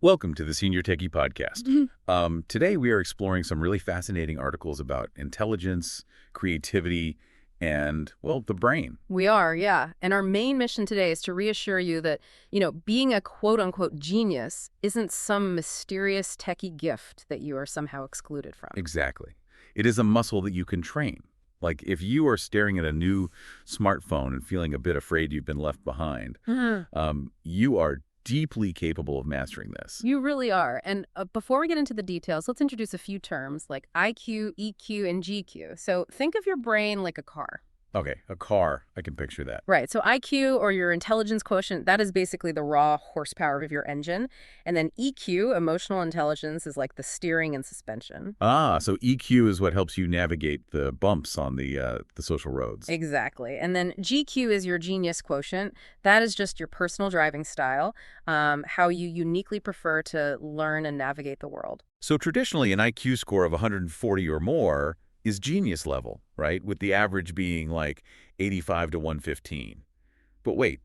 Welcome to the Senior Techie Podcast. Mhm. Today we are exploring some really fascinating articles about intelligence, creativity, and, well, the brain. We are, yeah. And our main mission today is to reassure you that, being a quote-unquote genius isn't some mysterious techie gift that you are somehow excluded from. Exactly. It is a muscle that you can train. Like if you are staring at a new smartphone and feeling a bit afraid you've been left behind, Mhm. you are deeply capable of mastering this. You really are. And before we get into the details, let's introduce a few terms like IQ, EQ, and GQ. So think of your brain like a car. Okay, a car. I can picture that. Right. So IQ, or your intelligence quotient, that is basically the raw horsepower of your engine. And then EQ, emotional intelligence, is like the steering and suspension. So EQ is what helps you navigate the bumps on the social roads. Exactly. And then GQ is your genius quotient. That is just your personal driving style, how you uniquely prefer to learn and navigate the world. So traditionally, an IQ score of 140 or more is genius level, right? With the average being like 85 to 115. But wait,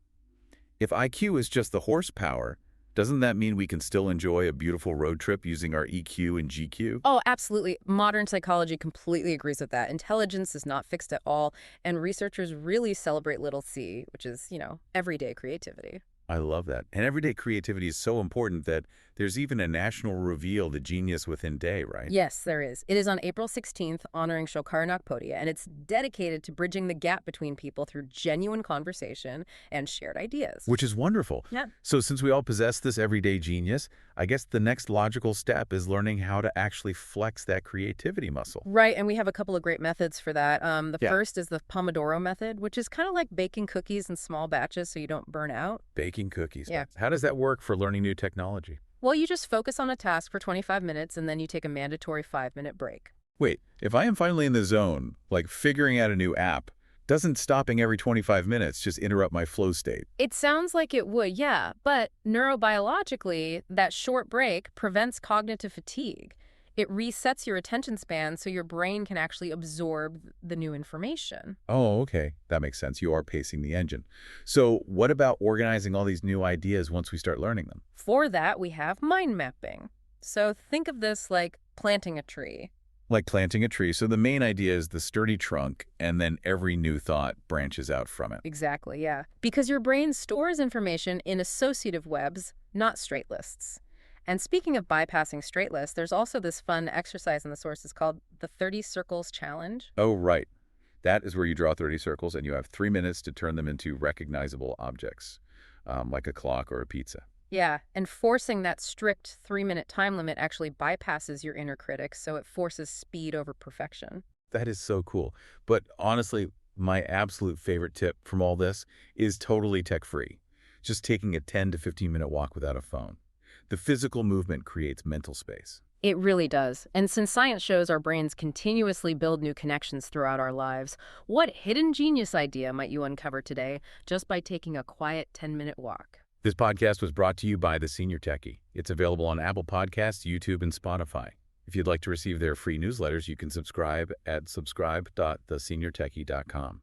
if IQ is just the horsepower, doesn't that mean we can still enjoy a beautiful road trip using our EQ and GQ? Oh, absolutely. Modern psychology completely agrees with that. Intelligence is not fixed at all, and researchers really celebrate little c, which is, everyday creativity. I love that. And everyday creativity is so important that there's even a national reveal, the Genius Within Day, right? Yes, there is. It is on April 16th, honoring Shokar Nakpodia, and it's dedicated to bridging the gap between people through genuine conversation and shared ideas. Which is wonderful. Yeah. So since we all possess this everyday genius, I guess the next logical step is learning how to actually flex that creativity muscle. Right, and we have a couple of great methods for that. The Yeah. first is the Pomodoro method, which is kind of like baking cookies in small batches so you don't burn out. Baking cookies. Yeah. How does that work for learning new technology? Well, you just focus on a task for 25 minutes and then you take a mandatory 5-minute break. Wait, if I am finally in the zone, like figuring out a new app, doesn't stopping every 25 minutes just interrupt my flow state? It sounds like it would, yeah, but neurobiologically, that short break prevents cognitive fatigue. It resets your attention span so your brain can actually absorb the new information. Oh, okay. That makes sense. You are pacing the engine. So what about organizing all these new ideas once we start learning them? For that, we have mind mapping. So think of this like planting a tree. Like planting a tree. So the main idea is the sturdy trunk, and then every new thought branches out from it. Exactly, yeah. Because your brain stores information in associative webs, not straight lists. And speaking of bypassing straight lists, there's also this fun exercise in the sources called the 30 Circles Challenge. Oh, right. That is where you draw 30 circles, and you have 3 minutes to turn them into recognizable objects, like a clock or a pizza. Yeah, and forcing that strict 3-minute time limit actually bypasses your inner critic, so it forces speed over perfection. That is so cool. But honestly, my absolute favorite tip from all this is totally tech-free. Just taking a 10 to 15-minute walk without a phone. The physical movement creates mental space. It really does. And since science shows our brains continuously build new connections throughout our lives, what hidden genius idea might you uncover today just by taking a quiet 10-minute walk? This podcast was brought to you by The Senior Techie. It's available on Apple Podcasts, YouTube, and Spotify. If you'd like to receive their free newsletters, you can subscribe at subscribe.theseniortechie.com.